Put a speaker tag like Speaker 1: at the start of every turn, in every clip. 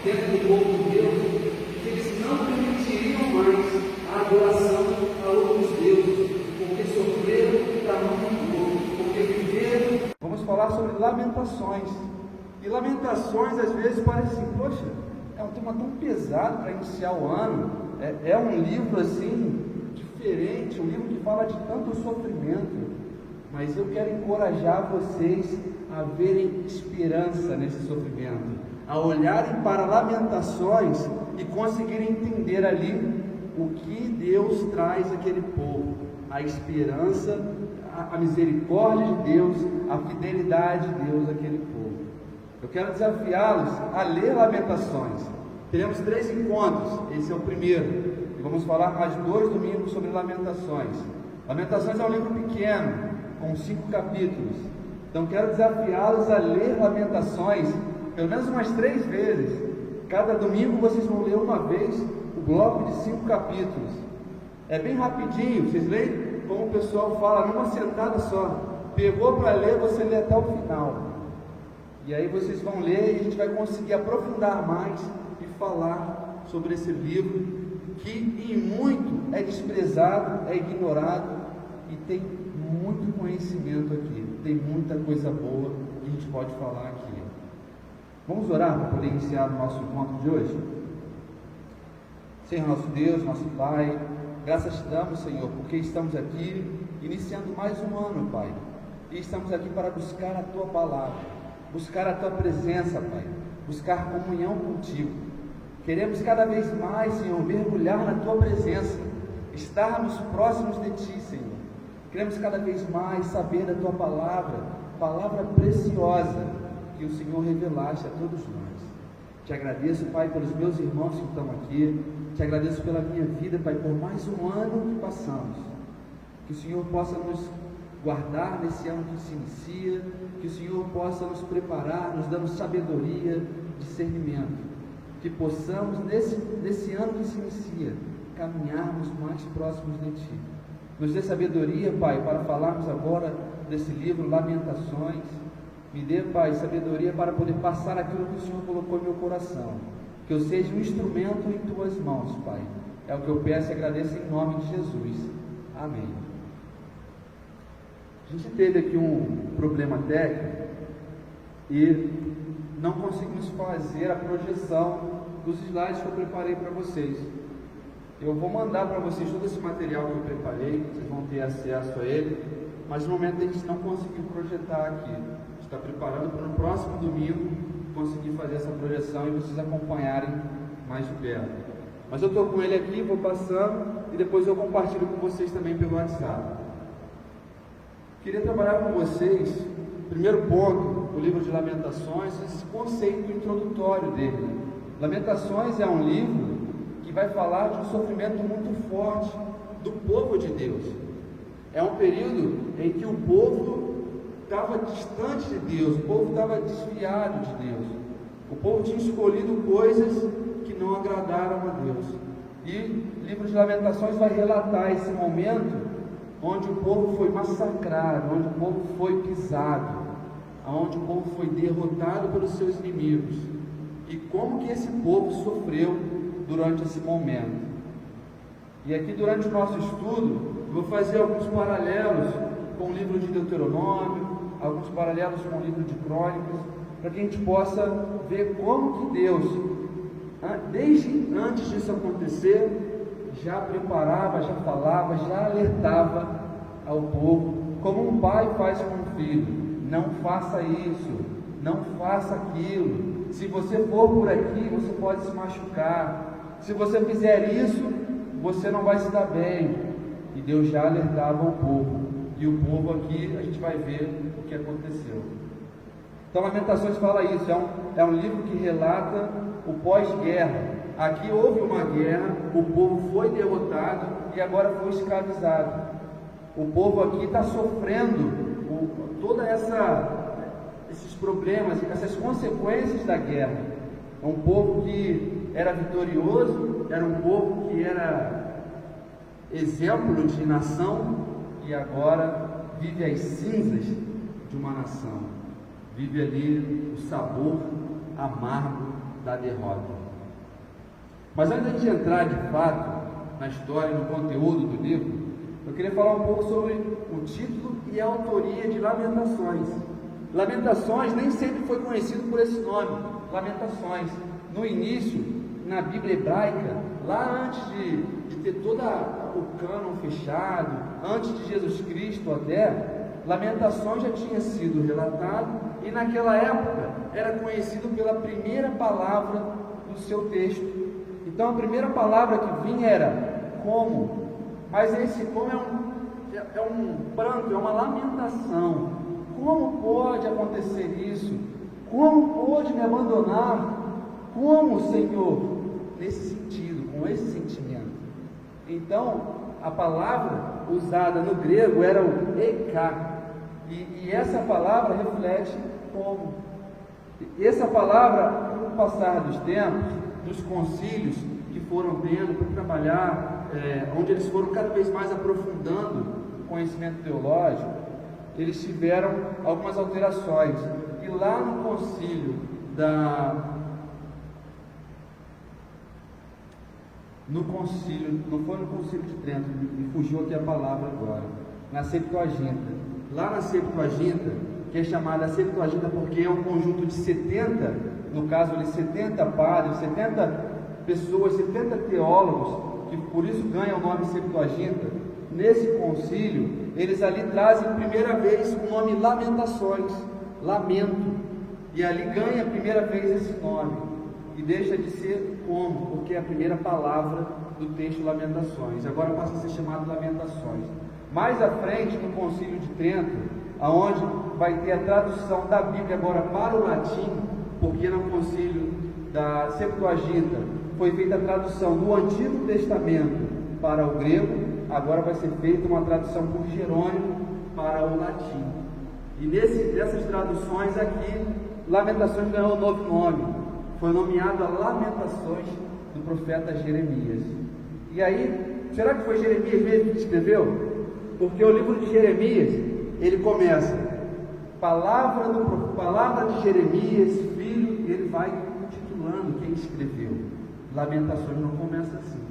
Speaker 1: dentro do povo de Deus, que eles não permitiriam mais a adoração a outros deuses, porque sofreram tamanho dor, porque viveram. Vamos falar sobre lamentações. E lamentações às vezes parece assim, poxa, é um tema tão pesado para iniciar o ano. É um livro assim, diferente, um livro que fala de tanto sofrimento. Mas eu quero encorajar vocês a verem esperança nesse sofrimento, a olharem para Lamentações e conseguirem entender ali o que Deus traz àquele povo, a esperança, a misericórdia de Deus, a fidelidade de Deus àquele povo. Eu quero desafiá-los a ler Lamentações. Teremos 3 encontros, esse é o primeiro, e vamos falar mais 2 domingos sobre Lamentações. Lamentações é um livro pequeno, com 5 capítulos. Então quero desafiá-los a ler Lamentações pelo menos umas 3 vezes. Cada domingo vocês vão ler uma vez o bloco de 5 capítulos. É bem rapidinho, vocês leem como o pessoal fala, numa sentada só. Pegou para ler, você lê até o final. E aí vocês vão ler e a gente vai conseguir aprofundar mais e falar sobre esse livro que em muito é desprezado, é ignorado e tem muito conhecimento aqui, tem muita coisa boa que a gente pode falar aqui. Vamos orar para poder iniciar o nosso encontro de hoje? Senhor nosso Deus, nosso Pai, graças te damos, Senhor, porque estamos aqui iniciando mais um ano, Pai, e estamos aqui para buscar a Tua palavra, buscar a Tua presença, Pai, buscar comunhão contigo. Queremos cada vez mais, Senhor, mergulhar na Tua presença, estarmos próximos de Ti, Senhor. Queremos cada vez mais saber da Tua palavra, palavra preciosa que o Senhor revelaste a todos nós. Te agradeço, Pai, pelos meus irmãos que estão aqui. Te agradeço pela minha vida, Pai, por mais um ano que passamos. Que o Senhor possa nos guardar nesse ano que se inicia, que o Senhor possa nos preparar, nos dando sabedoria, discernimento. Que possamos, nesse ano que se inicia, caminharmos mais próximos de Ti. Nos dê sabedoria, Pai, para falarmos agora desse livro, Lamentações. Me dê, Pai, sabedoria para poder passar aquilo que o Senhor colocou em meu coração. Que eu seja um instrumento em Tuas mãos, Pai. É o que eu peço e agradeço em nome de Jesus. Amém. A gente teve aqui um problema técnico e não conseguimos fazer a projeção dos slides que eu preparei para vocês. Eu vou mandar para vocês todo esse material que eu preparei, vocês vão ter acesso a ele, mas no momento a gente não conseguiu projetar aqui. A gente está preparando para no próximo domingo conseguir fazer essa projeção e vocês acompanharem mais de perto. Mas eu estou com ele aqui, vou passando e depois eu compartilho com vocês também pelo WhatsApp. Queria trabalhar com vocês, primeiro ponto, o livro de Lamentações, esse conceito introdutório dele. Lamentações é um livro que vai falar de um sofrimento muito forte do povo de Deus. É um período em que o povo estava distante de Deus, o povo estava desviado de Deus. O povo tinha escolhido coisas que não agradaram a Deus. E o livro de Lamentações vai relatar esse momento onde o povo foi massacrado, onde o povo foi pisado, onde o povo foi derrotado pelos seus inimigos. E como que esse povo sofreu durante esse momento. E aqui durante o nosso estudo, eu vou fazer alguns paralelos com o livro de Deuteronômio, alguns paralelos com o livro de Crônicas, para que a gente possa ver como que Deus, desde antes disso acontecer, já preparava, já falava, já alertava ao povo, como um pai faz com um filho: não faça isso, não faça aquilo, se você for por aqui, você pode se machucar, se você fizer isso, você não vai se dar bem. E Deus já alertava o povo, e o povo aqui, a gente vai ver o que aconteceu. Então Lamentações fala isso, é um livro que relata o pós-guerra. Aqui houve uma guerra, o povo foi derrotado e agora foi escravizado. O povo aqui está sofrendo toda esses problemas, essas consequências da guerra. É um povo que era vitorioso, era um povo que era exemplo de nação e agora vive as cinzas de uma nação. Vive ali o sabor amargo da derrota. Mas antes de entrar de fato na história e no conteúdo do livro, eu queria falar um pouco sobre o título e a autoria de Lamentações. Lamentações nem sempre foi conhecido por esse nome, Lamentações. No início, na Bíblia hebraica, lá antes de ter todo o cânon fechado, antes de Jesus Cristo até, Lamentações já tinha sido relatado e naquela época era conhecido pela primeira palavra do seu texto. Então a primeira palavra que vinha era como, mas esse como é um pranto, é uma lamentação. Como pode acontecer isso? Como pode me abandonar? Como, Senhor? Nesse sentido, com esse sentimento. Então, a palavra usada no grego era o eká, e essa palavra reflete como. E essa palavra, com o passar dos tempos, dos concílios que foram tendo para trabalhar, onde eles foram cada vez mais aprofundando o conhecimento teológico, eles tiveram algumas alterações. E lá no concílio não foi no concílio de Trento, me fugiu aqui a palavra agora, na Septuaginta. Lá na Septuaginta, que é chamada Septuaginta porque é um conjunto de 70, no caso de 70 padres, 70 pessoas, 70 teólogos, que por isso ganha o nome Septuaginta. Nesse concílio, eles ali trazem a primeira vez o nome Lamentações, lamento, e ali ganha a primeira vez esse nome, e deixa de ser como, porque é a primeira palavra do texto Lamentações, agora passa a ser chamado Lamentações. Mais à frente, no concílio de Trento, aonde vai ter a tradução da Bíblia agora para o latim, porque no concílio da Septuaginta foi feita a tradução do Antigo Testamento para o grego, agora vai ser feita uma tradução por Jerônimo para o latim. E dessas traduções aqui, Lamentações ganhou um novo nome, foi nomeado a Lamentações do profeta Jeremias. E aí, será que foi Jeremias mesmo que escreveu? Porque o livro de Jeremias, ele começa, palavra de Jeremias, filho, e ele vai titulando quem escreveu. Lamentações não começa assim.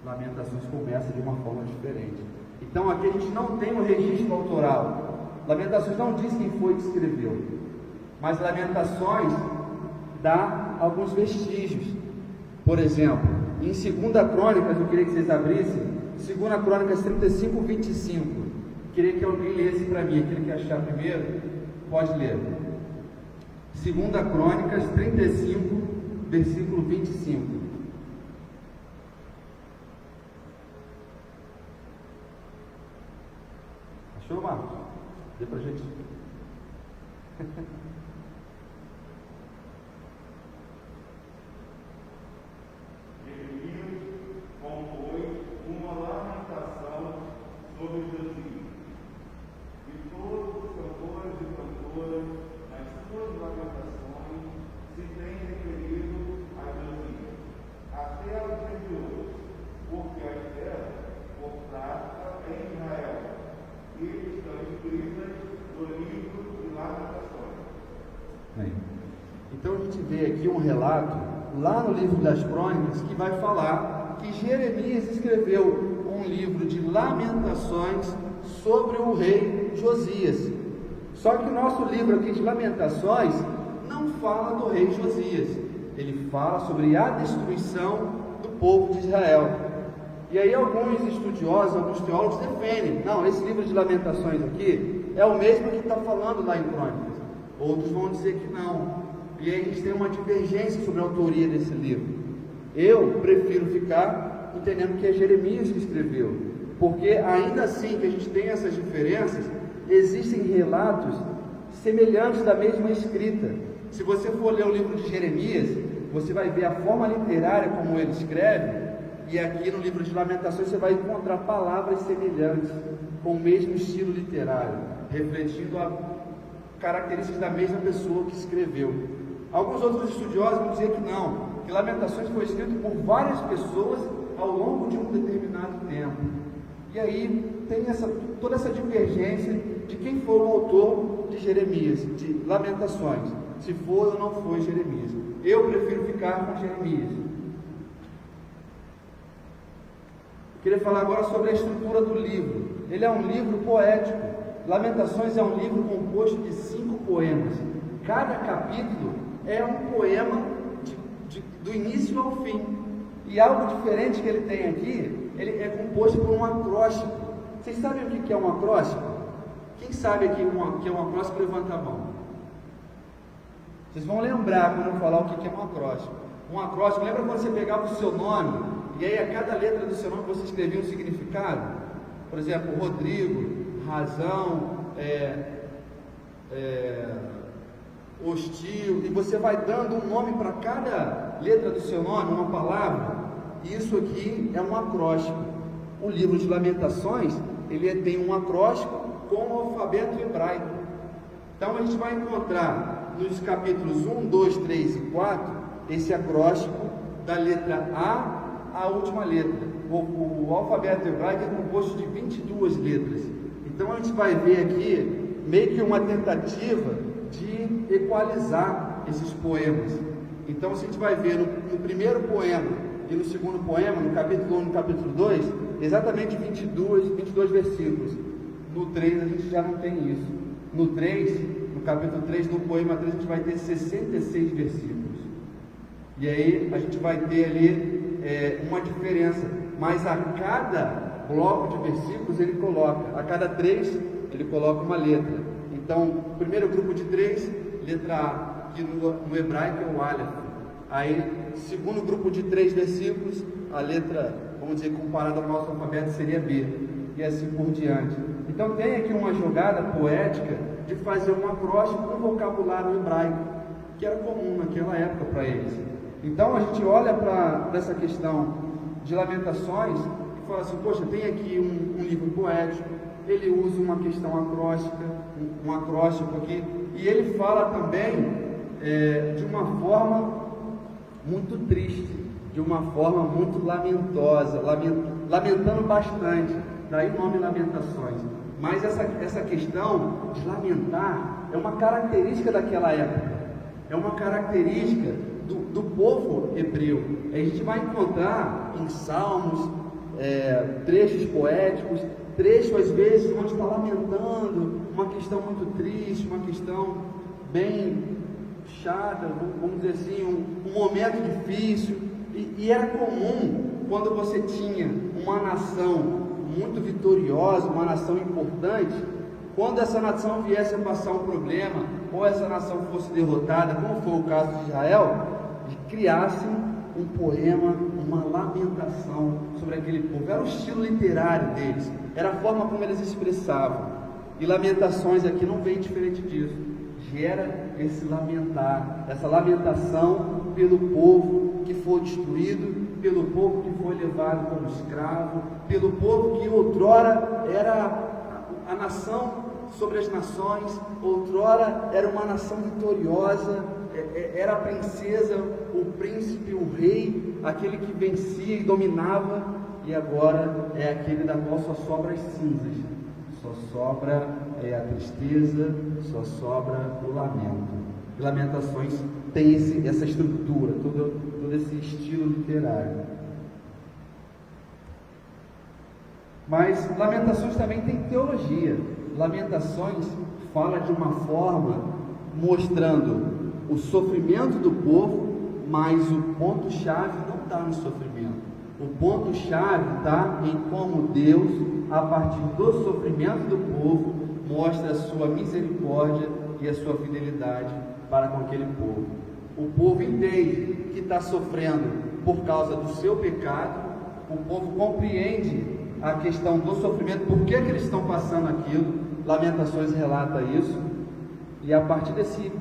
Speaker 1: Lamentações começa de uma forma diferente. Então aqui a gente não tem um registro autoral. Lamentações não diz quem foi que escreveu, mas Lamentações dá alguns vestígios. Por exemplo, em 2 Crônicas, eu queria que vocês abrissem 2 Crônicas 35, 25. Queria que alguém lesse para mim. Aquele que achar primeiro, pode ler. 2 Crônicas 35, versículo 25. Achou, Marcos? Dê para a gente.
Speaker 2: Jeremias compôs uma lamentação sobre Josias, e todos os cantores e cantoras, nas suas lamentações, se têm referido a Josias, até os dias de hoje, porque as terras por prática em Israel, e estão escritas no livro de Lamentações.
Speaker 1: Bem, então a gente vê aqui um relato lá no livro das Crônicas que vai falar que Jeremias escreveu um livro de lamentações sobre o rei Josias. Só que o nosso livro aqui de Lamentações não fala do rei Josias, ele fala sobre a destruição do povo de Israel. E aí alguns estudiosos, alguns teólogos defendem, não, esse livro de Lamentações aqui é o mesmo que está falando lá em Crônicas. Outros vão dizer que não. E aí a gente tem uma divergência sobre a autoria desse livro. Eu prefiro ficar entendendo que é Jeremias que escreveu, porque ainda assim que a gente tem essas diferenças, existem relatos semelhantes da mesma escrita. Se você for ler o livro de Jeremias, você vai ver a forma literária como ele escreve, e aqui no livro de Lamentações você vai encontrar palavras semelhantes, com o mesmo estilo literário, refletindo a características da mesma pessoa que escreveu. Alguns outros estudiosos vão dizer que não, que Lamentações foi escrito por várias pessoas ao longo de um determinado tempo. E aí tem toda essa divergência de quem foi o autor de Jeremias, de Lamentações, se foi ou não foi Jeremias. Eu prefiro ficar brincar com Jeremias. Queria falar agora sobre a estrutura do livro. Ele é um livro poético. Lamentações é um livro composto de 5 poemas. Cada capítulo é um poema do início ao fim. E algo diferente que ele tem aqui, ele é composto por um acróstico. Vocês sabem o que é um acróstico? Quem sabe aqui que é um acróstico, levanta a mão. Vocês vão lembrar quando eu falar o que é um acróstico. Um acróstico, lembra quando você pegava o seu nome, e aí a cada letra do seu nome você escrevia um significado? Por exemplo, Rodrigo, razão, hostil, e você vai dando um nome para cada letra do seu nome, uma palavra. Isso aqui é um acróstico. O livro de Lamentações, ele tem um acróstico com o alfabeto hebraico. Então a gente vai encontrar nos capítulos 1, 2, 3 e 4 esse acróstico da letra A à última letra. O alfabeto hebraico é composto de 22 letras. Então a gente vai ver aqui meio que uma tentativa de equalizar esses poemas. Então a gente vai ver no primeiro poema e no segundo poema, no capítulo 1 e no capítulo 2, exatamente 22 versículos. No 3 a gente já não tem isso. No capítulo 3, no poema 3, a gente vai ter 66 versículos. E aí a gente vai ter ali uma diferença, mas a cada bloco de versículos ele coloca, a cada 3 ele coloca uma letra. Então, o primeiro grupo de 3, letra A, que no hebraico é o Aleph. Aí, segundo grupo de 3 versículos, a letra, vamos dizer, comparada ao nosso alfabeto, seria B, e assim por diante. Então, tem aqui uma jogada poética de fazer um acróstico com vocabulário hebraico, que era comum naquela época para eles. Então, a gente olha para essa questão de Lamentações e fala assim: poxa, tem aqui um livro poético, ele usa uma questão acróstica, um acróstico aqui, e ele fala também de uma forma muito triste, de uma forma muito lamentosa, lamentando bastante, daí o nome Lamentações. Mas essa questão de lamentar é uma característica daquela época, é uma característica do povo hebreu. A gente vai encontrar em Salmos trechos poéticos, trecho às vezes onde está lamentando uma questão muito triste, uma questão bem chata, vamos dizer assim, um momento difícil, e era comum quando você tinha uma nação muito vitoriosa, uma nação importante, quando essa nação viesse a passar um problema, ou essa nação fosse derrotada, como foi o caso de Israel, criassem um poema, uma lamentação sobre aquele povo. Era o estilo literário deles, era a forma como eles expressavam. E Lamentações aqui não vem diferente disso. Gera esse lamentar, essa lamentação pelo povo que foi destruído, pelo povo que foi levado como escravo, pelo povo que outrora era a nação sobre as nações, outrora era uma nação vitoriosa, era a princesa, o príncipe, o rei, aquele que vencia e dominava, e agora é aquele da qual só sobra as cinzas, só sobra a tristeza, só sobra o lamento. E Lamentações tem essa estrutura, todo esse estilo literário. Mas Lamentações também tem teologia. Lamentações fala de uma forma mostrando o sofrimento do povo, mas o ponto-chave não está no sofrimento. O ponto-chave está em como Deus, a partir do sofrimento do povo, mostra a sua misericórdia e a sua fidelidade para com aquele povo. O povo entende que está sofrendo por causa do seu pecado, o povo compreende a questão do sofrimento, por que eles estão passando aquilo. Lamentações relata isso, e a partir desse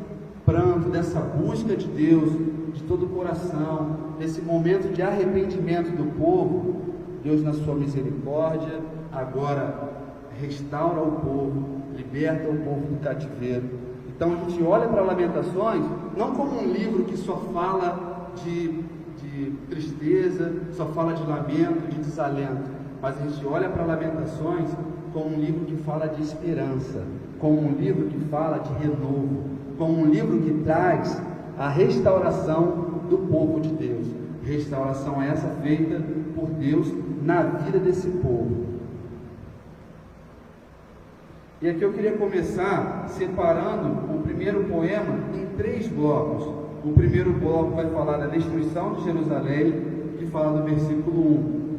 Speaker 1: pranto, dessa busca de Deus, de todo o coração, desse momento de arrependimento do povo, Deus, na sua misericórdia, agora restaura o povo, liberta o povo do cativeiro. Então a gente olha para Lamentações não como um livro que só fala de tristeza, só fala de lamento, de desalento, mas a gente olha para Lamentações como um livro que fala de esperança, como um livro que fala de renovo, como um livro que traz a restauração do povo povo de Deus. Restauração essa feita por Deus na vida desse povo. E aqui eu queria começar separando o primeiro poema em 3 blocos. O primeiro bloco vai falar da destruição de Jerusalém, que fala do versículo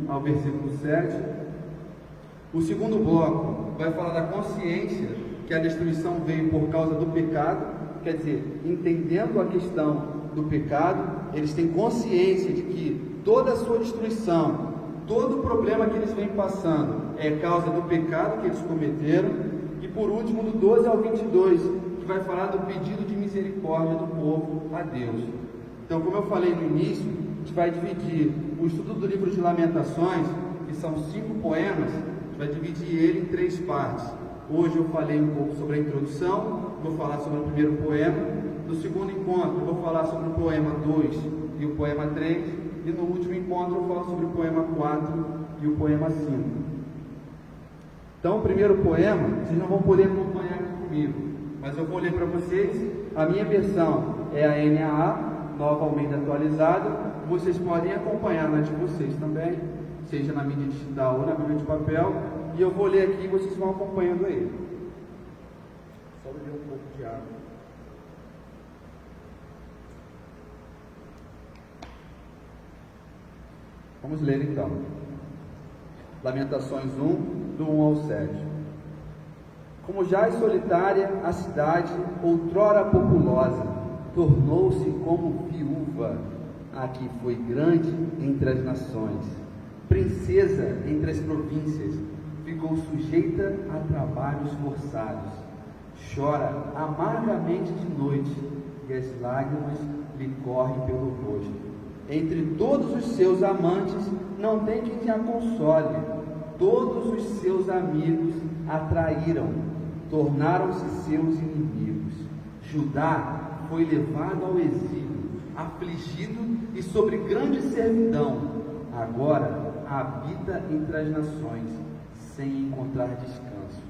Speaker 1: 1 ao versículo 7. O segundo bloco vai falar da consciência, que a destruição veio por causa do pecado, quer dizer, entendendo a questão do pecado, eles têm consciência de que toda a sua destruição, todo o problema que eles vêm passando é causa do pecado que eles cometeram. E por último, do 12 ao 22, que vai falar do pedido de misericórdia do povo a Deus. Então, como eu falei no início, a gente vai dividir o estudo do livro de Lamentações, que são 5 poemas, a gente vai dividir ele em 3 partes. Hoje eu falei um pouco sobre a introdução, vou falar sobre o primeiro poema. No segundo encontro, eu vou falar sobre o poema 2 e o poema 3. E no último encontro, eu vou falar sobre o poema 4 e o poema 5. Então, o primeiro poema, vocês não vão poder acompanhar aqui comigo, mas eu vou ler para vocês. A minha versão é a NAA, Nova Almeida Atualizada. Vocês podem acompanhar na de vocês também, seja na mídia digital ou na Bíblia de papel. E eu vou ler aqui e vocês vão acompanhando ele. Só beber um pouco de água. Vamos ler então. Lamentações 1, do 1 ao 7. Como jaz solitária a cidade, outrora populosa, tornou-se como viúva, a que foi grande entre as nações, princesa entre as províncias, ficou sujeita a trabalhos forçados, chora amargamente de noite, e as lágrimas lhe correm pelo rosto. Entre todos os seus amantes não tem quem a console, todos os seus amigos a traíram, tornaram-se seus inimigos. Judá foi levado ao exílio, afligido e sobre grande servidão. Agora habita entre as nações, sem encontrar descanso.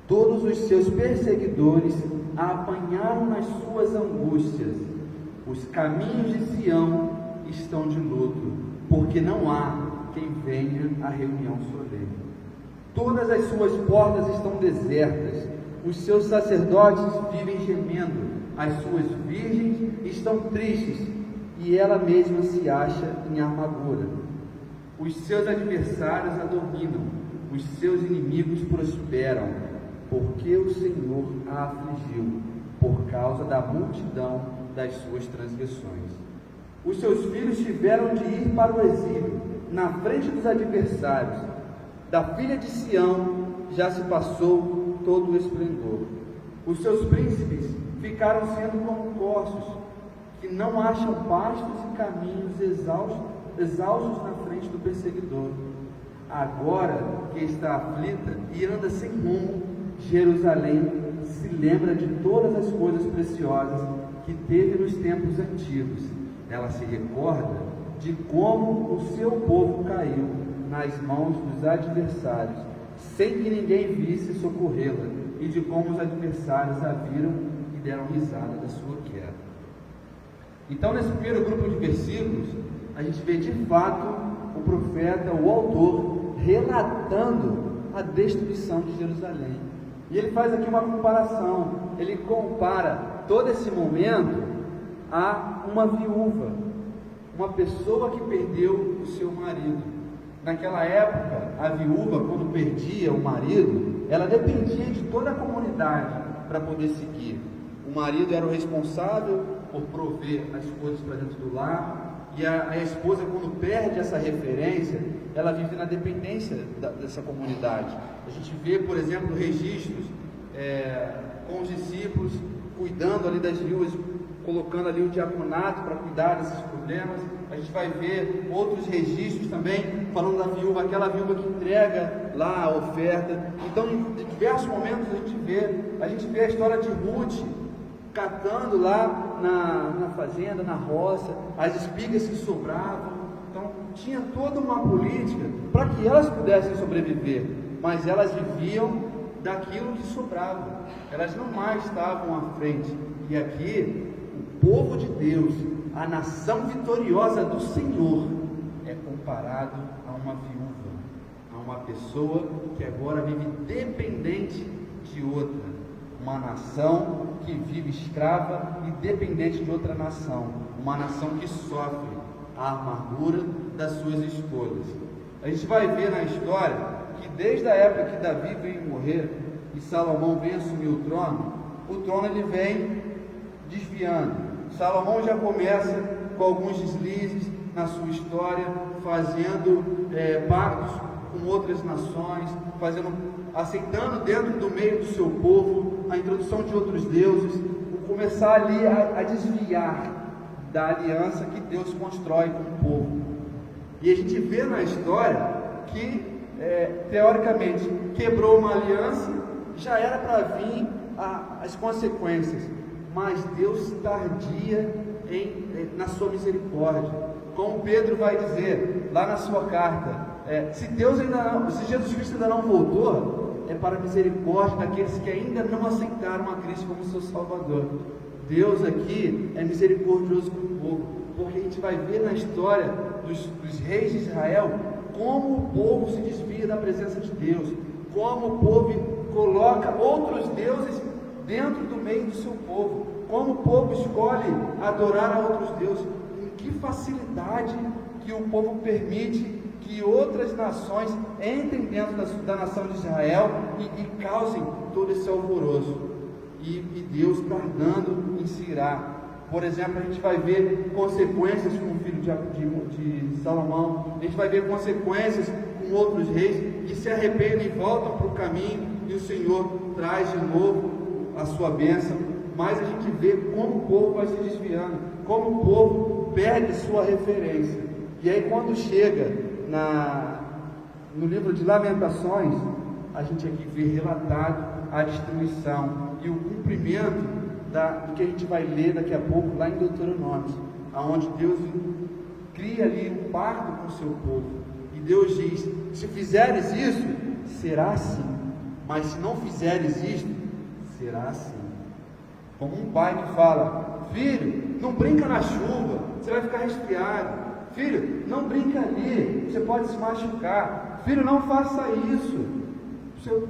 Speaker 1: Todos os seus perseguidores a apanharam nas suas angústias. Os caminhos de Sião estão de luto, porque não há quem venha à reunião solene. Todas as suas portas estão desertas, os seus sacerdotes vivem gemendo, as suas virgens estão tristes, e ela mesma se acha em amargura. Os seus adversários a dominam, os seus inimigos prosperam, porque o Senhor a afligiu, por causa da multidão das suas transgressões. Os seus filhos tiveram de ir para o exílio, na frente dos adversários. Da filha de Sião já se passou todo o esplendor. Os seus príncipes ficaram sendo como corços, que não acham pastos e caminhos, exaustos na frente do perseguidor. Agora que está aflita e anda sem rumo, Jerusalém se lembra de todas as coisas preciosas que teve nos tempos antigos. Ela se recorda de como o seu povo caiu nas mãos dos adversários, sem que ninguém visse socorrê-la, e de como os adversários a viram e deram risada da sua queda. Então, nesse primeiro grupo de versículos, a gente vê de fato o profeta, o autor, relatando a destruição de Jerusalém. E ele faz aqui uma comparação, ele compara todo esse momento a uma viúva, uma pessoa que perdeu o seu marido. Naquela época, a viúva, quando perdia o marido, ela dependia de toda a comunidade para poder seguir. O marido era o responsável por prover as coisas para dentro do lar, e a esposa, quando perde essa referência, ela vive na dependência dessa comunidade. A gente vê, por exemplo, registros com os discípulos cuidando ali das viúvas, colocando ali o diaconato para cuidar desses problemas. A gente vai ver outros registros também, falando da viúva, aquela viúva que entrega lá a oferta. Então, em diversos momentos a gente vê a história de Ruth, catando lá na fazenda, na roça, as espigas que sobravam. Então, tinha toda uma política para que elas pudessem sobreviver, mas elas viviam daquilo que sobrava, elas não mais estavam à frente. E aqui, o povo de Deus, a nação vitoriosa do Senhor é comparado a uma viúva, a uma pessoa que agora vive dependente de outra, uma nação que vive escrava e dependente de outra nação, uma nação que sofre a amargura das suas escolhas. A gente vai ver na história que desde a época que Davi veio morrer e Salomão vem assumir o trono ele vem desviando. Salomão já começa com alguns deslizes na sua história, fazendo pactos com outras nações, aceitando dentro do meio do seu povo a introdução de outros deuses, começar ali a desviar da aliança que Deus constrói com o povo. E a gente vê na história que, teoricamente, quebrou uma aliança, já era para vir as consequências, mas Deus tardia na sua misericórdia. Como Pedro vai dizer lá na sua carta, se Jesus Cristo ainda não voltou, é para a misericórdia daqueles que ainda não aceitaram a Cristo como seu Salvador. Deus aqui é misericordioso com o povo, porque a gente vai ver na história dos reis de Israel como o povo se desvia da presença de Deus, como o povo coloca outros deuses dentro do meio do seu povo, como o povo escolhe adorar a outros deuses. Com que facilidade que o povo permite que outras nações entrem dentro da nação de Israel e causem todo esse alvoroço. E Deus tardando em se irar. Por exemplo, a gente vai ver consequências com o filho de Salomão, a gente vai ver consequências com outros reis que se arrependem e voltam para o caminho, e o Senhor traz de novo a sua bênção. Mas a gente vê como o povo vai se desviando, como o povo perde sua referência. E aí quando chega no livro de Lamentações, a gente aqui vê relatado a destruição e o cumprimento do que a gente vai ler daqui a pouco lá em Deuteronômio, aonde Deus cria ali um pacto com o seu povo, e Deus diz: se fizeres isso, será assim, mas se não fizeres isto, será assim. Como um pai que fala: filho, não brinca na chuva, você vai ficar resfriado. Filho, não brinca ali, você pode se machucar. Filho, não faça isso,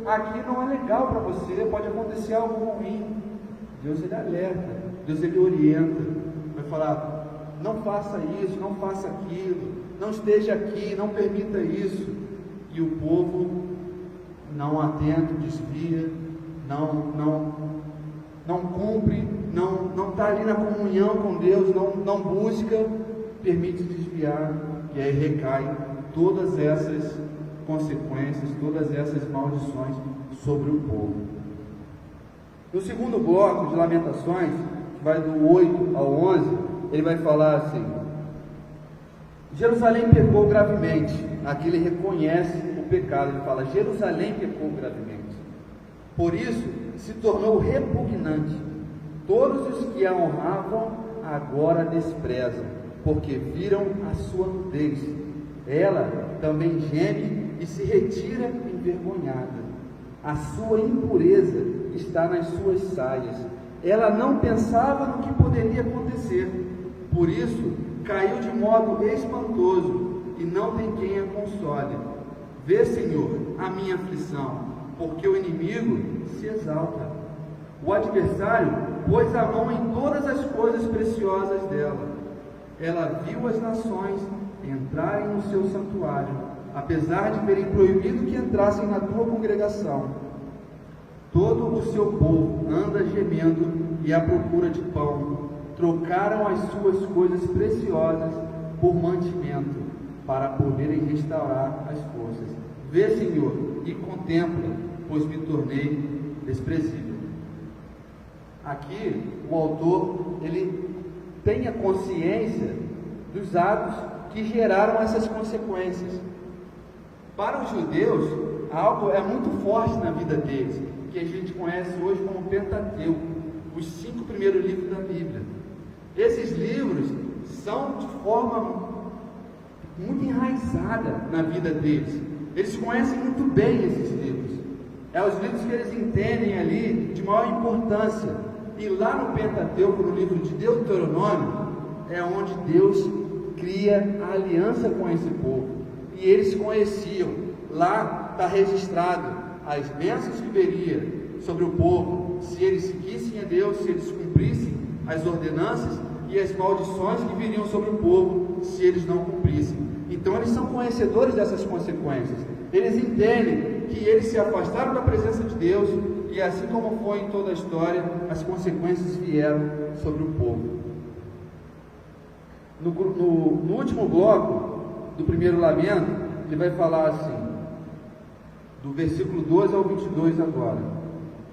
Speaker 1: aqui não é legal para você, pode acontecer algo ruim. Deus ele alerta, Deus ele orienta, vai falar: não faça isso, não faça aquilo, não esteja aqui, não permita isso. E o povo não atenta, desvia, não cumpre, não está ali na comunhão com Deus, não busca, permite desviar, e aí recai todas essas consequências, todas essas maldições sobre o povo. No segundo bloco de Lamentações, que vai do 8 ao 11, ele vai falar assim: Jerusalém pecou gravemente. Aqui ele reconhece o pecado, ele fala: Jerusalém pecou gravemente, por isso se tornou repugnante. Todos os que a honravam agora a desprezam, porque viram a sua nudez. Ela também geme e se retira envergonhada. A sua impureza está nas suas saias. Ela não pensava no que poderia acontecer, por isso caiu de modo espantoso, e não tem quem a console. Vê, Senhor, a minha aflição, porque o inimigo se exalta. O adversário pôs a mão em todas as coisas preciosas dela. Ela viu as nações entrarem no seu santuário, apesar de terem proibido que entrassem na tua congregação. Todo o seu povo anda gemendo e à procura de pão. Trocaram as suas coisas preciosas por mantimento, para poderem restaurar as forças. Vê, Senhor, e contempla, pois me tornei desprezível. Aqui o autor ele tem a consciência dos atos que geraram essas consequências. Para os judeus, algo é muito forte na vida deles, que a gente conhece hoje como Pentateuco, os 5 primeiros livros da Bíblia. Esses livros são de forma muito enraizada na vida deles. Eles conhecem muito bem esses livros. É os livros que eles entendem ali de maior importância. E lá no Pentateuco, no livro de Deuteronômio, é onde Deus cria a aliança com esse povo. E eles conheciam. Lá está registrado as bênçãos que viria sobre o povo, se eles seguissem a Deus, se eles cumprissem as ordenanças, e as maldições que viriam sobre o povo, se eles não cumprissem. Então eles são conhecedores dessas consequências. Eles entendem que eles se afastaram da presença de Deus, e assim como foi em toda a história, as consequências vieram sobre o povo. No último bloco do primeiro lamento, ele vai falar assim, do versículo 12 ao 22 agora: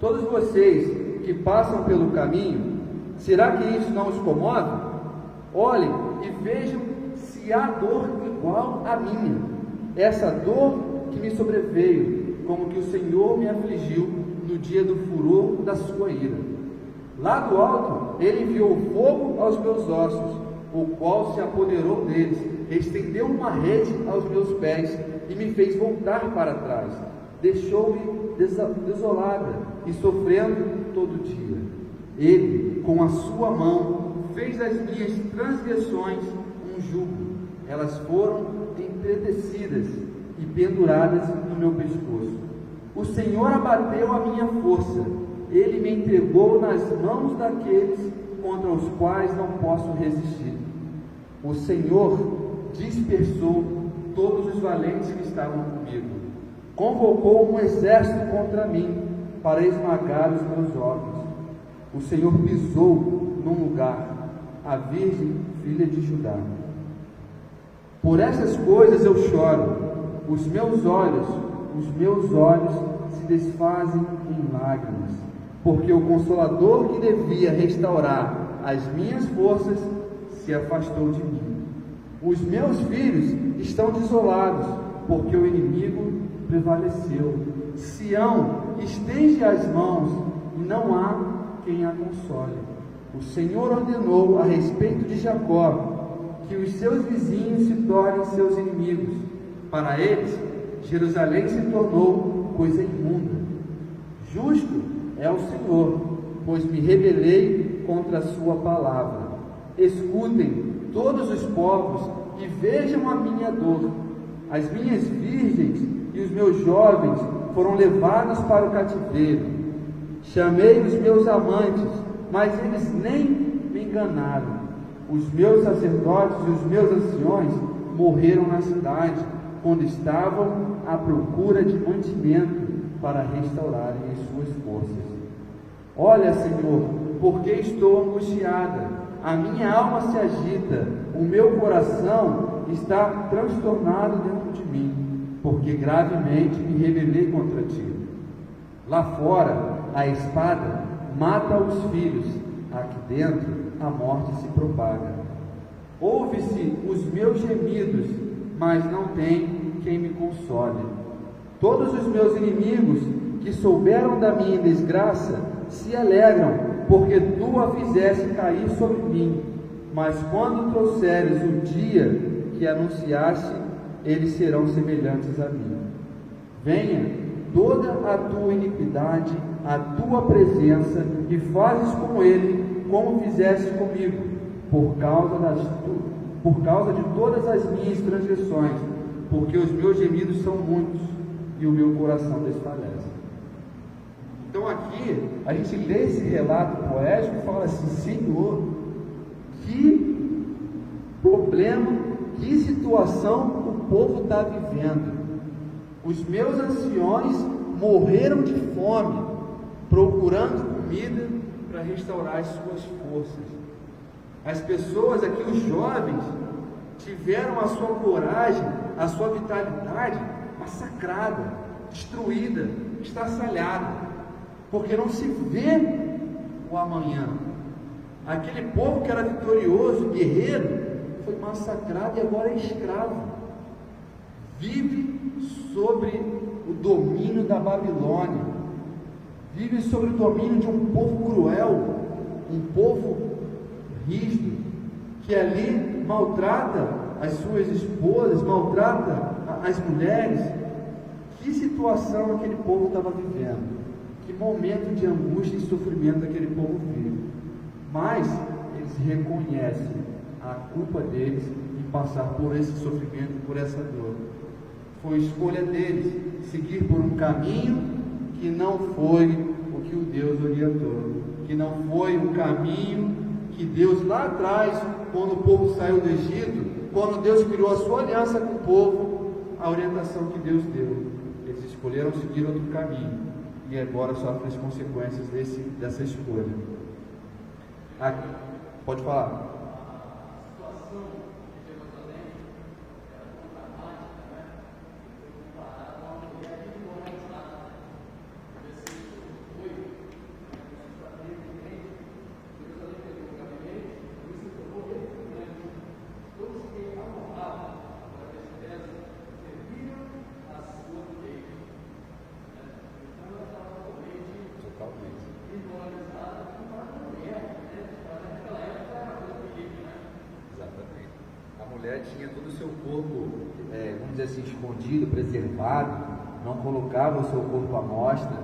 Speaker 1: todos vocês que passam pelo caminho, será que isso não os comove? Olhem e vejam se há dor igual à minha, essa dor que me sobreveio, como que o Senhor me afligiu no dia do furor da sua ira. Lá do alto ele enviou fogo aos meus ossos, o qual se apoderou deles, estendeu uma rede aos meus pés e me fez voltar para trás. Deixou-me desolada e sofrendo todo dia. Ele, com a sua mão, fez das minhas transgressões um jugo. Elas foram entretecidas e penduradas no meu pescoço. O Senhor abateu a minha força. Ele me entregou nas mãos daqueles contra os quais não posso resistir. O Senhor dispersou todos os valentes que estavam comigo. Convocou um exército contra mim para esmagar os meus ossos. O Senhor pisou num lugar a virgem filha de Judá. Por essas coisas eu choro, os meus olhos se desfazem em lágrimas, porque o Consolador que devia restaurar as minhas forças se afastou de mim. Os meus filhos estão desolados, porque o inimigo prevaleceu. Sião estende as mãos e não há quem a console. O Senhor ordenou a respeito de Jacó que os seus vizinhos se tornem seus inimigos. Para eles, Jerusalém se tornou coisa imunda. Justo é o Senhor, pois me rebelei contra a sua palavra. Escutem todos os povos e vejam a minha dor. As minhas virgens e os meus jovens foram levados para o cativeiro. Chamei os meus amantes, mas eles nem me enganaram. Os meus sacerdotes e os meus anciões morreram na cidade, quando estavam à procura de mantimento para restaurarem as suas forças. Olha, Senhor, porque estou angustiada, a minha alma se agita, o meu coração está transtornado dentro de mim, porque gravemente me rebelei contra ti. Lá fora, a espada mata os filhos, aqui dentro a morte se propaga. Ouve-se os meus gemidos, mas não tem quem me console. Todos os meus inimigos que souberam da minha desgraça se alegram, porque tu a fizeste cair sobre mim. Mas quando trouxeres o dia que anunciaste, eles serão semelhantes a mim. Venha toda a tua iniquidade à tua presença e fazes com ele como fizeste comigo, por causa de todas as minhas transgressões, porque os meus gemidos são muitos e o meu coração desfalece. Então aqui a gente lê esse relato poético e fala assim: Senhor, que problema, que situação o povo está vivendo. Os meus anciões morreram de fome, procurando comida para restaurar as suas forças. As pessoas aqui, os jovens, tiveram a sua coragem, a sua vitalidade massacrada, destruída, estraçalhada, porque não se vê o amanhã. Aquele povo que era vitorioso, guerreiro, foi massacrado e agora é escravo. Vive sobre o domínio da Babilônia, vive sobre o domínio de um povo cruel, um povo rígido, que ali maltrata as suas esposas, maltrata as mulheres. Que situação aquele povo estava vivendo, que momento de angústia e sofrimento aquele povo vive. Mas eles reconhecem a culpa deles em passar por esse sofrimento, por essa dor. Foi escolha deles seguir por um caminho que não foi o que o Deus orientou, que não foi um caminho que Deus lá atrás, quando o povo saiu do Egito, quando Deus criou a sua aliança com o povo, a orientação que Deus deu. Eles escolheram seguir outro caminho e agora sofrem as consequências dessa escolha. Pode falar. Tinha todo o seu corpo, vamos dizer assim, escondido, preservado, não colocava o seu corpo à mostra,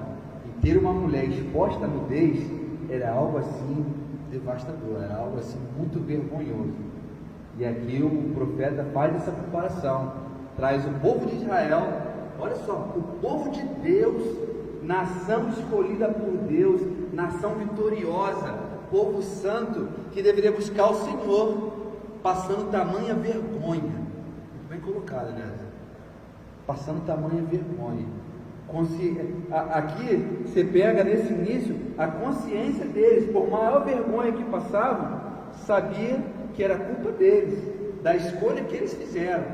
Speaker 1: e ter uma mulher exposta à nudez era algo assim devastador, era algo assim muito vergonhoso. E aqui o profeta faz essa comparação, traz o povo de Israel, olha só, o povo de Deus, nação escolhida por Deus, nação vitoriosa, povo santo, que deveria buscar o Senhor, passando tamanha vergonha. Muito bem colocado, né? Passando tamanha vergonha. Aqui você pega nesse início a consciência deles, por maior vergonha que passavam, sabia que era culpa deles, da escolha que eles fizeram,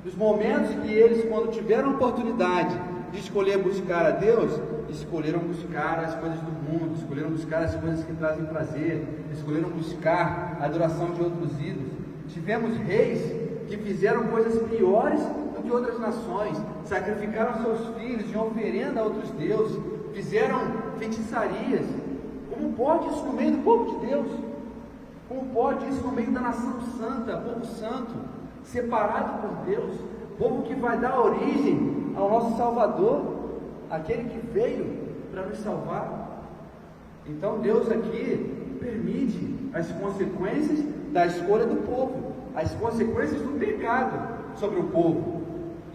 Speaker 1: dos momentos que eles, quando tiveram a oportunidade de escolher buscar a Deus, escolheram buscar as coisas do mundo, escolheram buscar as coisas que trazem prazer, escolheram buscar a adoração de outros ídolos. Tivemos reis que fizeram coisas piores do que outras nações, sacrificaram seus filhos em oferenda a outros deuses, fizeram feitiçarias. Como pode isso no meio do povo de Deus? Como pode isso no meio da nação santa, povo santo, separado por Deus, povo que vai dar origem ao nosso Salvador, aquele que veio para nos salvar? Então Deus aqui permite as consequências da escolha do povo, as consequências do pecado sobre o povo.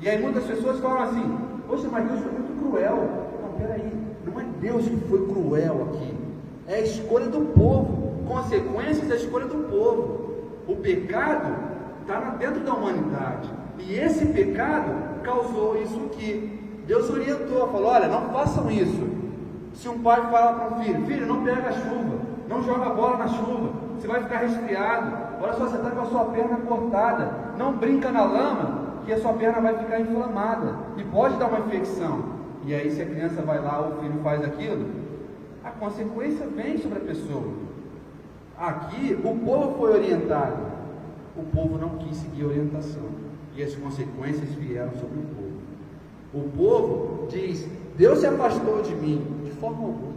Speaker 1: E aí muitas pessoas falam assim: poxa, mas Deus foi muito cruel. Não, peraí, não é Deus que foi cruel aqui, é a escolha do povo, consequências da escolha do povo. O pecado está dentro da humanidade, e esse pecado causou isso aqui. Deus orientou, falou: olha, não façam isso. Se um pai fala para um filho: filho, não pega a chuva, não joga a bola na chuva, você vai ficar resfriado. Olha só, você está com a sua perna cortada, não brinca na lama, que a sua perna vai ficar inflamada e pode dar uma infecção. E aí, se a criança vai lá, ou o filho faz aquilo, a consequência vem sobre a pessoa. Aqui, o povo foi orientado, o povo não quis seguir a orientação, e as consequências vieram sobre o povo. O povo diz: Deus se afastou de mim. De forma alguma.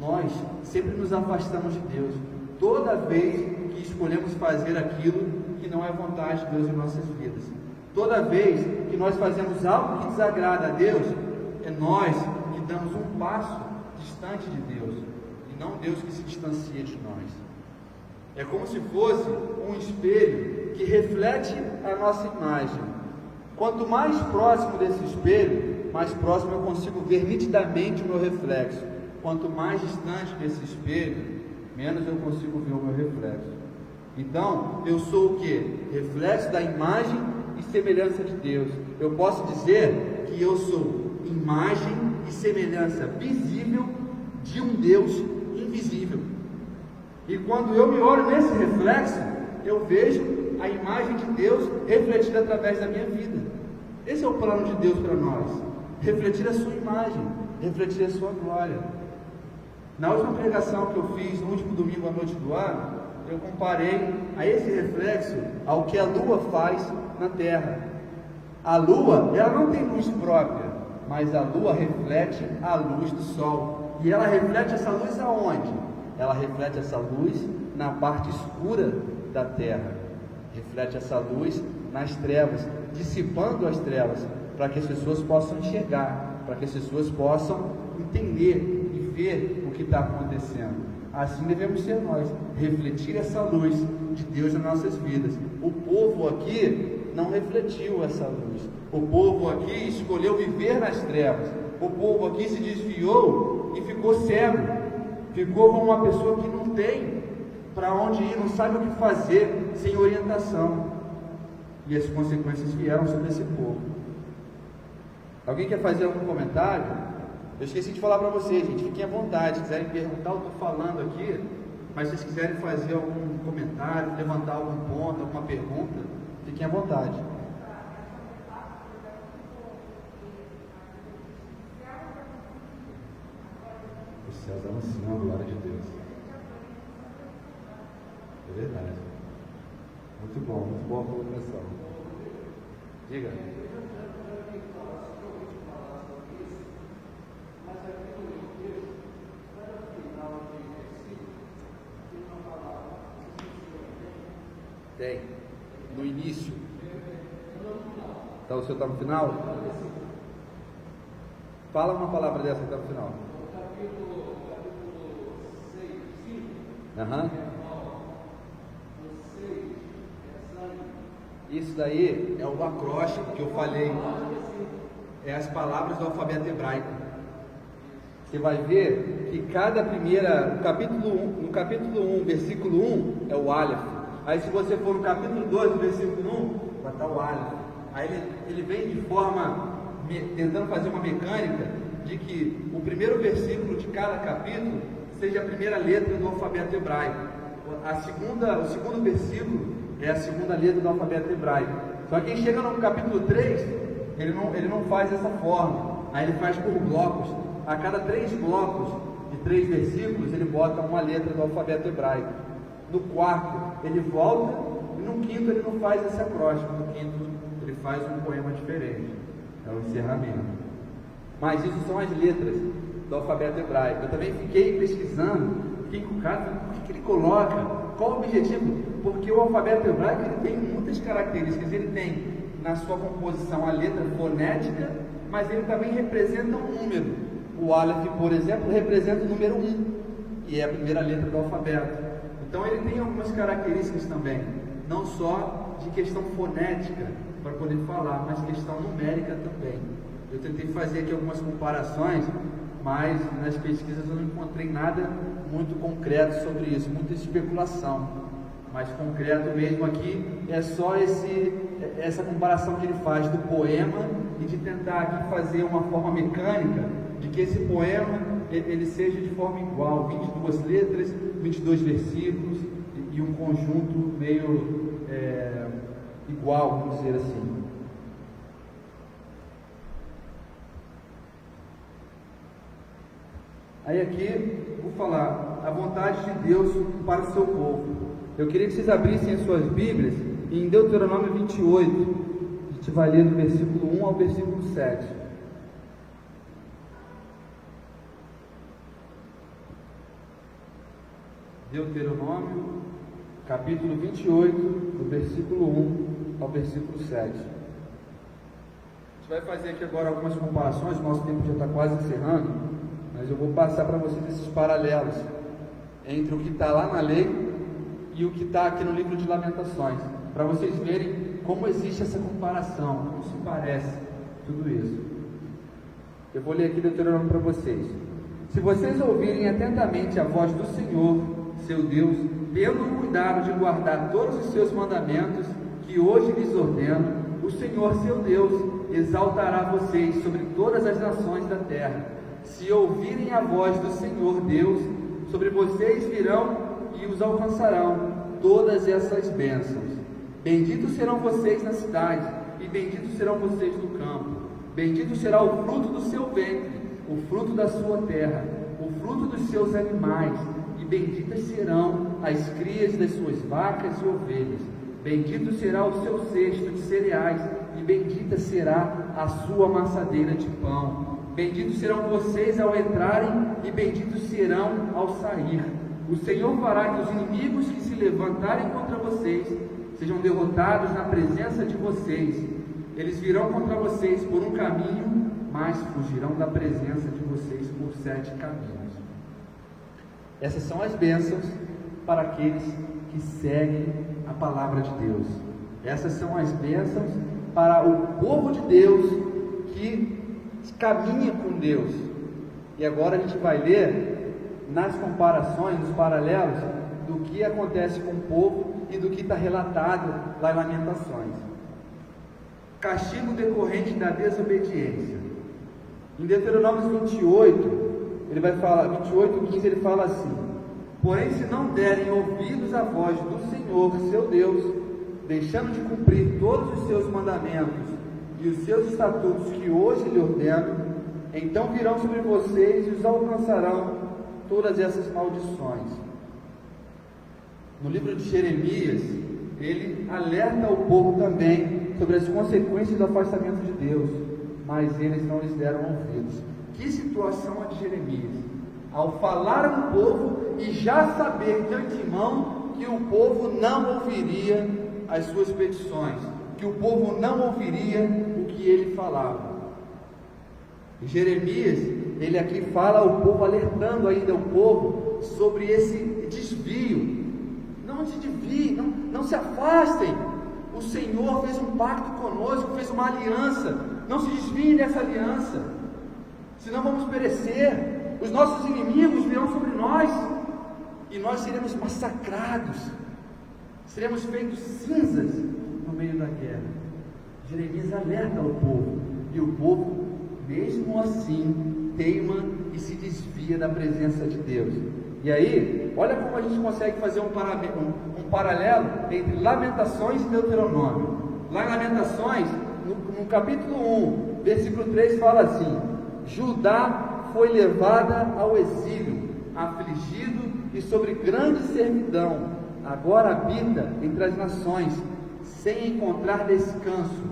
Speaker 1: Nós sempre nos afastamos de Deus, toda vez que escolhemos fazer aquilo que não é vontade de Deus em nossas vidas. Toda vez que nós fazemos algo que desagrada a Deus, é nós que damos um passo distante de Deus, e não Deus que se distancia de nós. É como se fosse um espelho que reflete a nossa imagem. Quanto mais próximo desse espelho, mais próximo eu consigo ver nitidamente o meu reflexo. Quanto mais distante desse espelho, menos eu consigo ver o meu reflexo. Então, eu sou o que? Reflexo da imagem e semelhança de Deus. Eu posso dizer que eu sou imagem e semelhança visível de um Deus invisível. E quando eu me olho nesse reflexo, eu vejo a imagem de Deus refletida através da minha vida. Esse é o plano de Deus para nós: refletir a sua imagem, refletir a sua glória. Na última pregação que eu fiz, no último domingo à noite do ano, eu comparei a esse reflexo ao que a lua faz na terra. A lua, ela não tem luz própria, mas a lua reflete a luz do sol. E ela reflete essa luz aonde? Ela reflete essa luz na parte escura da terra. Reflete essa luz nas trevas, dissipando as trevas, para que as pessoas possam enxergar, para que as pessoas possam entender e ver o que está acontecendo. assim devemos ser nós, refletir essa luz de Deus nas nossas vidas. O povo aqui não refletiu essa luz. O povo aqui escolheu viver nas trevas. O povo aqui se desviou e ficou cego. Ficou como uma pessoa que não tem para onde ir, não sabe o que fazer, sem orientação. E as consequências vieram sobre esse povo. Alguém quer fazer algum comentário? Eu esqueci de falar para vocês, gente. Fiquem à vontade. Se quiserem perguntar, eu estou falando aqui. Mas se vocês quiserem fazer algum comentário, levantar algum ponto, alguma pergunta, fiquem à vontade. Os céus anunciam a glória de Deus. É verdade. Muito bom, muito boa colocação. Diga. Tem. No início. Então o seu está no final? Fala uma palavra dessa que está no final. Capítulo 6, 5. Aham. Isso daí é o acróstico que eu falei. É as palavras do alfabeto hebraico. Você vai ver que cada primeira, no capítulo 1, versículo 1, é o Aleph. Aí se você for no capítulo 2, no versículo 1, vai estar o Aleph. Aí ele vem de forma, tentando fazer uma mecânica, de que o primeiro versículo de cada capítulo seja a primeira letra do alfabeto hebraico. O segundo versículo é a segunda letra do alfabeto hebraico. Só que quem chega no capítulo 3, ele não faz dessa forma. Aí ele faz por blocos. A cada 3 blocos de 3 versículos, ele bota uma letra do alfabeto hebraico. No quarto, ele volta, e no quinto ele não faz esse acróstico. No quinto, ele faz um poema diferente. É o encerramento. Mas isso são as letras do alfabeto hebraico. Eu também fiquei pesquisando, fiquei com o cara, por que ele coloca? Qual o objetivo? Porque o alfabeto hebraico ele tem muitas características. Ele tem na sua composição a letra fonética, mas ele também representa um número. O Aleph, por exemplo, representa o número 1, e é a primeira letra do alfabeto. Então ele tem algumas características também, não só de questão fonética, para poder falar, mas questão numérica também. Eu tentei fazer aqui algumas comparações, mas nas pesquisas eu não encontrei nada muito concreto sobre isso, muita especulação. Mas concreto mesmo aqui é só essa comparação que ele faz do poema e de tentar aqui fazer uma forma mecânica de que esse poema ele seja de forma igual, 22 letras, 22 versículos e um conjunto meio igual, vamos dizer assim. Aí aqui, vou falar a vontade de Deus para o seu povo. Eu queria que vocês abrissem as suas Bíblias em Deuteronômio 28. A gente vai ler do versículo 1 ao versículo 7. Deuteronômio, capítulo 28, do versículo 1 ao versículo 7. A gente vai fazer aqui agora algumas comparações, o nosso tempo já está quase encerrando, mas eu vou passar para vocês esses paralelos entre o que está lá na lei e o que está aqui no livro de Lamentações, para vocês verem como existe essa comparação, como se parece tudo isso. Eu vou ler aqui Deuteronômio para vocês. Se vocês ouvirem atentamente a voz do Senhor, seu Deus, tendo cuidado de guardar todos os seus mandamentos, que hoje lhes ordeno, o Senhor, seu Deus, exaltará vocês sobre todas as nações da terra. Se ouvirem a voz do Senhor Deus, sobre vocês virão e os alcançarão todas essas bênçãos. Benditos serão vocês na cidade, e benditos serão vocês no campo. Bendito será o fruto do seu ventre, o fruto da sua terra, o fruto dos seus animais, e benditas serão as crias das suas vacas e ovelhas. Bendito será o seu cesto de cereais, e bendita será a sua amassadeira de pão. Benditos serão vocês ao entrarem, e benditos serão ao sair. O Senhor fará que os inimigos que se levantarem contra vocês sejam derrotados na presença de vocês. Eles virão contra vocês por um caminho, mas fugirão da presença de vocês por 7 caminhos. Essas são as bênçãos para aqueles que seguem a palavra de Deus. Essas são as bênçãos para o povo de Deus que caminha com Deus. E agora a gente vai ler nas comparações, nos paralelos, do que acontece com o povo e do que está relatado lá em Lamentações. Castigo decorrente da desobediência. Em Deuteronômio 28, ele vai falar, 28:15, ele fala assim: porém, se não derem ouvidos à voz do Senhor, seu Deus, deixando de cumprir todos os seus mandamentos e os seus estatutos que hoje lhe ordeno, então virão sobre vocês e os alcançarão todas essas maldições. No livro de Jeremias, ele alerta o povo também sobre as consequências do afastamento de Deus, mas eles não lhes deram ouvidos. Que situação a de Jeremias? Ao falar ao povo e já saber de antemão que o povo não ouviria as suas petições, que o povo não ouviria o que ele falava. E Jeremias, ele aqui fala ao povo, alertando ainda o povo sobre esse desvio. Não se desviem, não se afastem. O Senhor fez um pacto conosco, fez uma aliança. Não se desviem dessa aliança, senão vamos perecer. Os nossos inimigos virão sobre nós e nós seremos massacrados, seremos feitos cinzas no meio da guerra. Jeremias alerta ao povo, e o povo, mesmo assim, teima e se desvia da presença de Deus. E aí, olha como a gente consegue fazer um paralelo entre Lamentações e Deuteronômio. Lá em Lamentações, no capítulo 1, versículo 3, fala assim: Judá foi levada ao exílio, afligido e sobre grande servidão, agora habita entre as nações, sem encontrar descanso.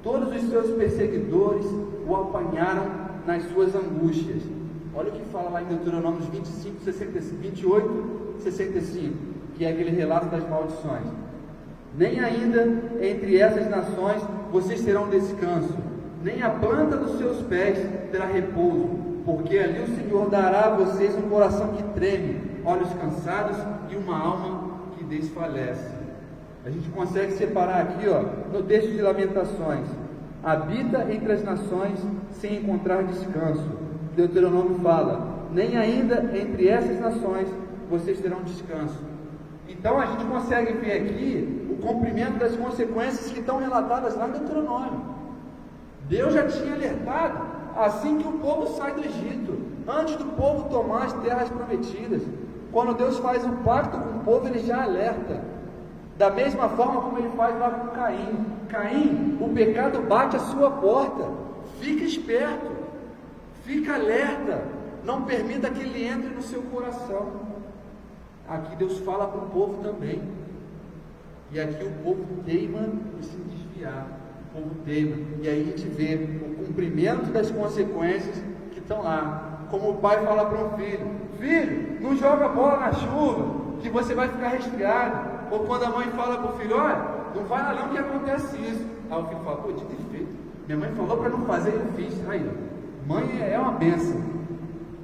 Speaker 1: Todos os seus perseguidores o apanharam nas suas angústias. Olha o que fala lá em Deuteronômio 28, 65, que é aquele relato das maldições. Nem ainda entre essas nações vocês terão descanso, nem a planta dos seus pés terá repouso, porque ali o Senhor dará a vocês um coração que treme, olhos cansados e uma alma que desfalece. A gente consegue separar aqui, no texto de Lamentações: habita entre as nações sem encontrar descanso. Deuteronômio fala: nem ainda entre essas nações vocês terão descanso. Então a gente consegue ver aqui o cumprimento das consequências que estão relatadas lá em Deuteronômio. Deus já tinha alertado assim que o povo sai do Egito, antes do povo tomar as terras prometidas. Quando Deus faz um pacto com o povo, ele já alerta. Da mesma forma como ele faz lá com Caim. Caim, o pecado bate à sua porta. Fica esperto, fica alerta, não permita que ele entre no seu coração. Aqui Deus fala para o povo também. E aqui o povo teima em se desviar. O povo teima. E aí a gente vê o cumprimento das consequências que estão lá. Como o pai fala para um filho: filho, não joga bola na chuva, que você vai ficar resfriado. Ou quando a mãe fala para o filho: olha, não vai lá não que acontece isso. Aí o filho fala: pô, dito e feito, minha mãe falou para não fazer e eu fiz. Aí, mãe é uma bênção.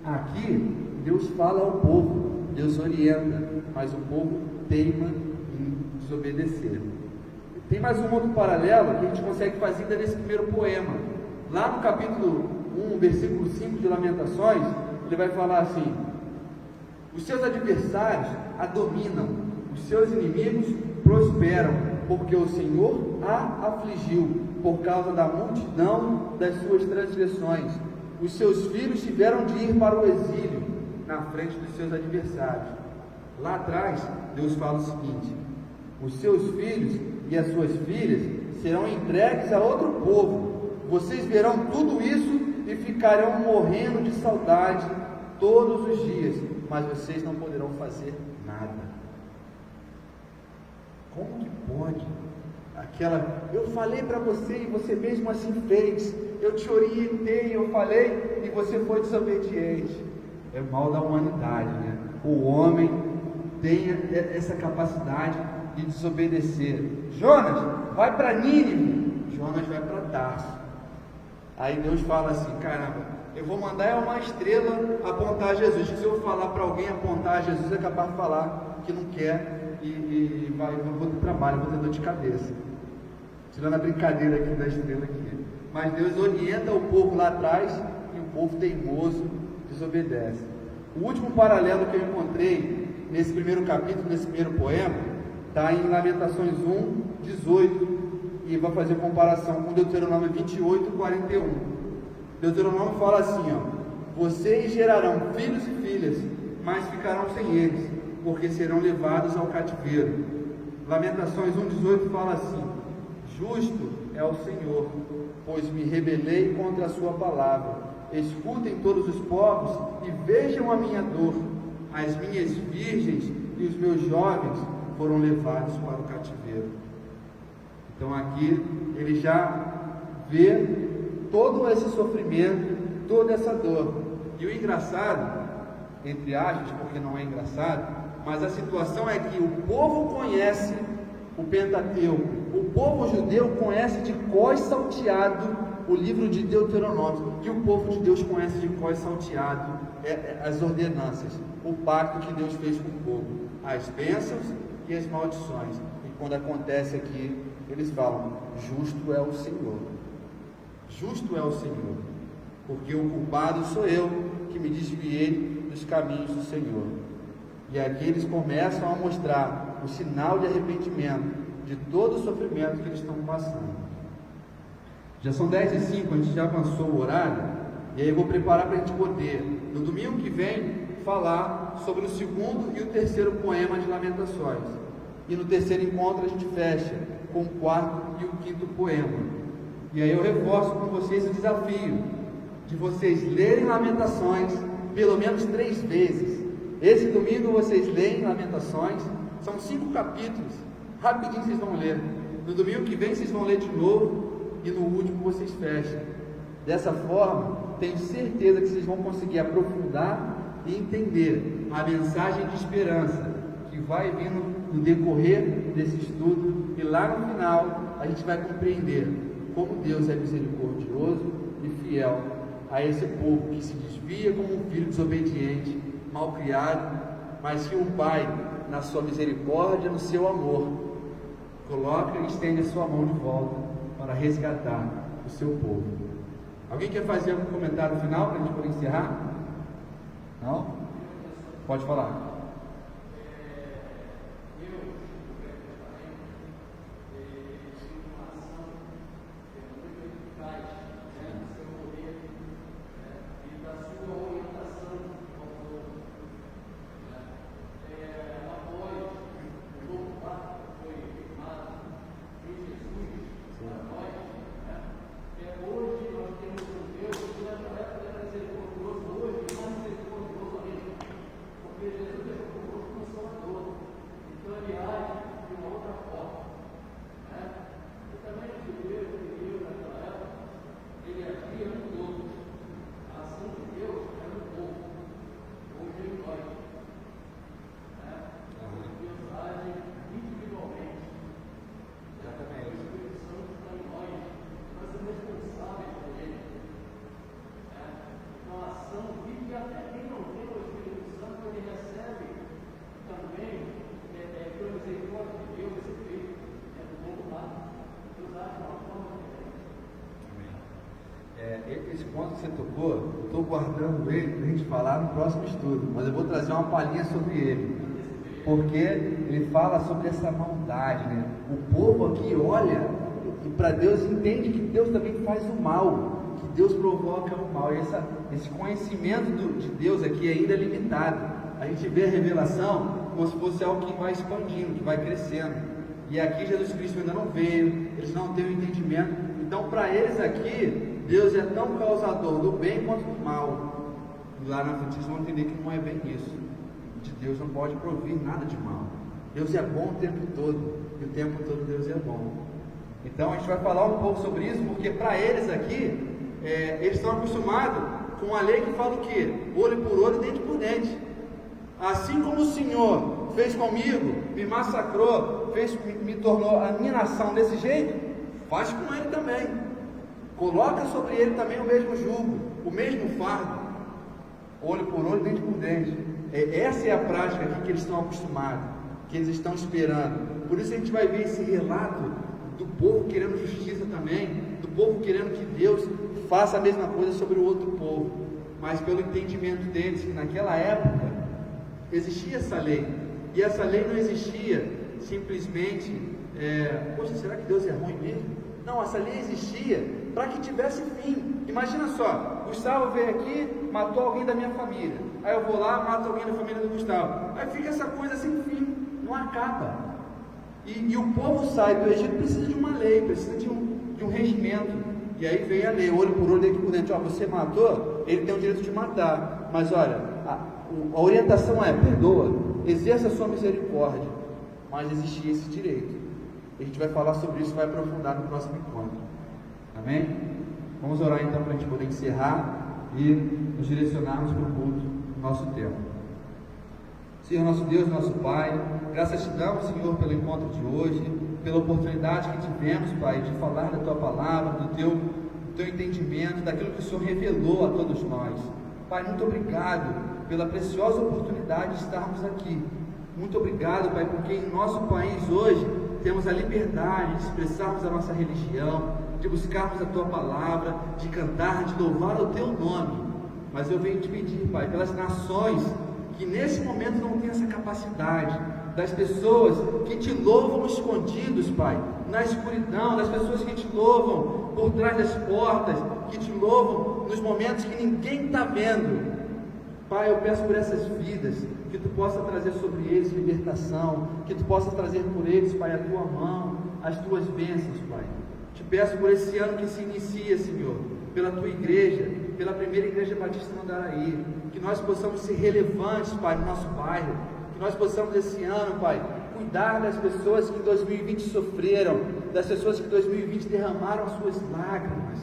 Speaker 1: Aqui Deus fala ao povo, Deus orienta, mas o povo teima em desobedecer. Tem mais um outro paralelo que a gente consegue fazer ainda nesse primeiro poema. Lá no capítulo 1, versículo 5 de Lamentações, ele vai falar assim: os seus adversários a dominam, os seus inimigos prosperam, porque o Senhor a afligiu por causa da multidão das suas transgressões. Os seus filhos tiveram de ir para o exílio na frente dos seus adversários. Lá atrás, Deus fala o seguinte: os seus filhos e as suas filhas serão entregues a outro povo. Vocês verão tudo isso e ficarão morrendo de saudade todos os dias, mas vocês não poderão fazer nada. Como que pode? Eu falei para você e você mesmo assim fez. Eu te orientei, eu falei e você foi desobediente. É o mal da humanidade, né? O homem tem essa capacidade de desobedecer. Jonas, vai para Nínive. Jonas vai para Tarso. Aí Deus fala assim: caramba, Eu vou mandar uma estrela apontar Jesus. Se eu falar para alguém apontar Jesus, é capaz de falar que não quer e vou ter trabalho, vou ter dor de cabeça. Tirando a brincadeira aqui da estrela aqui. Mas Deus orienta o povo lá atrás e o povo teimoso desobedece. O último paralelo que eu encontrei nesse primeiro capítulo, nesse primeiro poema, está em Lamentações 1, 18, e vai fazer comparação com Deuteronômio 28, 41. Deuteronômio fala assim, vocês gerarão filhos e filhas, mas ficarão sem eles, porque serão levados ao cativeiro. Lamentações 1, 18 fala assim, justo é o Senhor, pois me rebelei contra a sua palavra. Escutem todos os povos e vejam a minha dor. As minhas virgens e os meus jovens foram levados para o cativeiro. Então aqui ele já vê todo esse sofrimento, toda essa dor. E o engraçado, entre aspas, porque não é engraçado, mas a situação é que o povo conhece o Pentateuco, o povo judeu conhece de cós salteado o livro de Deuteronômio, que o povo de Deus conhece de cós salteado as ordenanças, o pacto que Deus fez com o povo, as bênçãos e as maldições. E quando acontece aqui, eles falam, justo é o Senhor, justo é o Senhor, porque o culpado sou eu, que me desviei dos caminhos do Senhor. E aqui eles começam a mostrar o sinal de arrependimento de todo o sofrimento que eles estão passando. Já são 10h05, a gente já avançou o horário, e aí eu vou preparar para a gente poder, no domingo que vem, falar sobre o segundo e o terceiro poema de Lamentações. E no terceiro encontro a gente fecha com o quarto e o quinto poema. E aí eu reforço com vocês o desafio de vocês lerem Lamentações pelo menos 3 vezes. Esse domingo vocês leem Lamentações, são 5 capítulos, rapidinho vocês vão ler. No domingo que vem vocês vão ler de novo e no último vocês fecham. Dessa forma, tenho certeza que vocês vão conseguir aprofundar e entender a mensagem de esperança que vai vindo no decorrer desse estudo, e lá no final a gente vai compreender como Deus é misericordioso e fiel a esse povo que se desvia como um filho desobediente, mal criado, mas que o Pai, na sua misericórdia, no seu amor, coloca e estende a sua mão de volta para resgatar o seu povo. Alguém quer fazer algum comentário final para a gente poder encerrar? Não? Pode falar. Esse ponto que você tocou, eu estou guardando ele para a gente falar no próximo estudo, mas eu vou trazer uma palhinha sobre ele, porque ele fala sobre essa maldade, né? O povo aqui olha e para Deus entende que Deus também faz o mal, que Deus provoca o mal, e esse conhecimento de Deus aqui ainda é limitado. A gente vê a revelação como se fosse algo que vai expandindo, que vai crescendo, e aqui Jesus Cristo ainda não veio, eles não têm o entendimento. Então para eles aqui, Deus é tão causador do bem quanto do mal. Lá na frente vocês vão entender que não é bem isso. De Deus não pode provir nada de mal. Deus é bom o tempo todo, e o tempo todo Deus é bom. Então a gente vai falar um pouco sobre isso, porque para eles aqui, eles estão acostumados com a lei que fala o quê? Olho por olho, dente por dente. Assim como o Senhor fez comigo, me massacrou, me tornou a minha nação desse jeito, faz com ele também. Coloca sobre ele também o mesmo jugo. o mesmo fardo, olho por olho, dente por dente. Essa é a prática aqui que eles estão acostumados, que eles estão esperando. Por isso a gente vai ver esse relato do povo querendo justiça também, do povo querendo que Deus faça a mesma coisa sobre o outro povo, mas pelo entendimento deles, que naquela época existia essa lei, e essa lei não existia simplesmente, poxa, será que Deus é ruim mesmo? Não, essa lei existia para que tivesse fim. Imagina só, Gustavo veio aqui, matou alguém da minha família, aí eu vou lá, mato alguém da família do Gustavo, aí fica essa coisa sem fim, não acaba. E o povo sai do Egito, precisa de uma lei, precisa de um regimento. E aí vem a lei, olho por olho, dente por dente. Você matou, ele tem o direito de matar. Mas olha, a orientação é: perdoa, exerça a sua misericórdia. Mas existia esse direito. A gente vai falar sobre isso, vai aprofundar no próximo encontro. Amém? Vamos orar então para a gente poder encerrar e nos direcionarmos para o culto do nosso tempo. Senhor nosso Deus, nosso Pai, graças te damos, Senhor, pelo encontro de hoje, pela oportunidade que tivemos, Pai, de falar da Tua palavra, do Teu entendimento, daquilo que o Senhor revelou a todos nós. Pai, muito obrigado pela preciosa oportunidade de estarmos aqui. Muito obrigado, Pai, porque em nosso país hoje temos a liberdade de expressarmos a nossa religião, de buscarmos a Tua palavra, de cantar, de louvar o Teu nome. Mas eu venho te pedir, Pai, pelas nações que nesse momento não tem essa capacidade, das pessoas que te louvam escondidos, Pai, na escuridão, das pessoas que te louvam por trás das portas, que te louvam nos momentos que ninguém está vendo. Pai, eu peço por essas vidas, que Tu possa trazer sobre eles libertação, que Tu possa trazer por eles, Pai, a Tua mão, as Tuas bênçãos, Pai. Te peço por esse ano que se inicia, Senhor, pela Tua igreja, pela primeira igreja batista no Andaraí, que nós possamos ser relevantes, Pai, no nosso bairro, que nós possamos esse ano, Pai, cuidar das pessoas que em 2020 sofreram, das pessoas que em 2020 derramaram as suas lágrimas,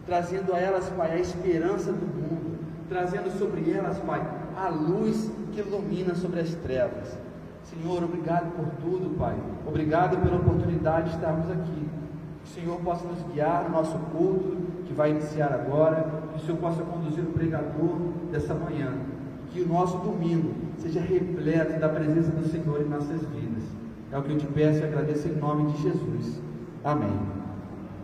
Speaker 1: trazendo a elas, Pai, a esperança do mundo, trazendo sobre elas, Pai, a luz que ilumina sobre as trevas. Senhor, obrigado por tudo, Pai, obrigado pela oportunidade de estarmos aqui. Que o Senhor possa nos guiar no nosso culto, que vai iniciar agora, que o Senhor possa conduzir o pregador dessa manhã, que o nosso domingo seja repleto da presença do Senhor em nossas vidas. É o que eu te peço e agradeço em nome de Jesus. Amém.